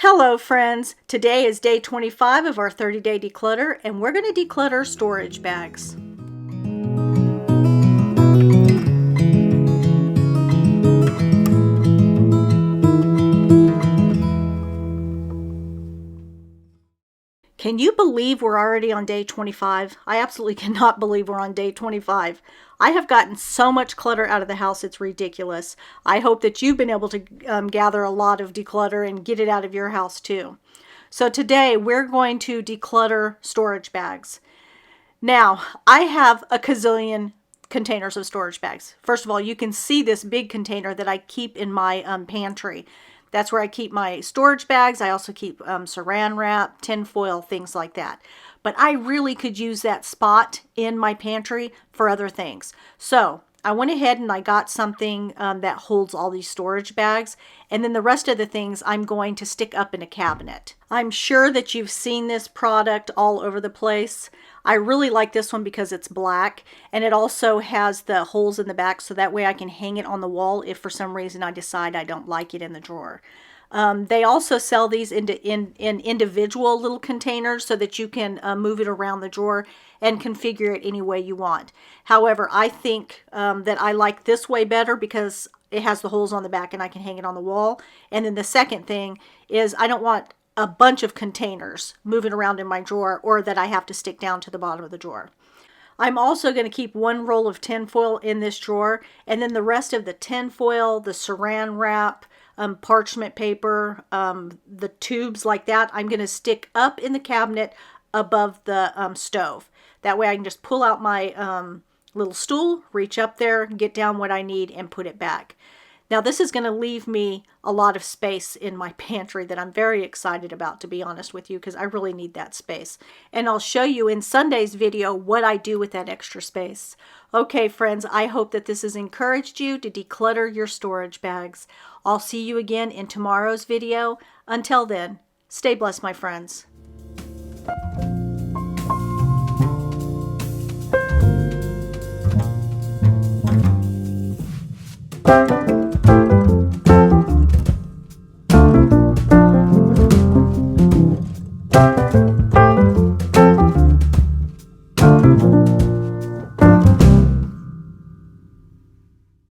Hello friends, today is day 25 of our 30-day declutter and we're going to declutter storage bags. Can you believe we're already on day 25? I absolutely cannot believe we're on day 25. I have gotten so much clutter out of the house, it's ridiculous. I hope that you've been able to gather a lot of declutter and get it out of your house too. So today we're going to declutter storage bags. Now, I have a gazillion containers of storage bags. First of all, you can see this big container that I keep in my pantry. That's where I keep my storage bags. I also keep saran wrap, tin foil, things like that. But I really could use that spot in my pantry for other things. So I went ahead and I got something that holds all these storage bags. And then the rest of the things I'm going to stick up in a cabinet. I'm sure that you've seen this product all over the place. I really like this one because it's black and it also has the holes in the back so that way I can hang it on the wall if for some reason I decide I don't like it in the drawer. They also sell these in individual little containers so that you can move it around the drawer and configure it any way you want. However, I think that I like this way better because it has the holes on the back and I can hang it on the wall. And then the second thing is I don't want a bunch of containers moving around in my drawer or that I have to stick down to the bottom of the drawer. I'm also going to keep one roll of tin foil in this drawer, and then the rest of the tin foil, the saran wrap, parchment paper, the tubes like that, I'm going to stick up in the cabinet above the stove. That way I can just pull out my little stool, reach up there, get down what I need, and put it back. Now this is going to leave me a lot of space in my pantry that I'm very excited about, to be honest with you, because I really need that space. And I'll show you in Sunday's video what I do with that extra space. Okay friends, I hope that this has encouraged you to declutter your storage bags. I'll see you again in tomorrow's video. Until then, stay blessed my friends.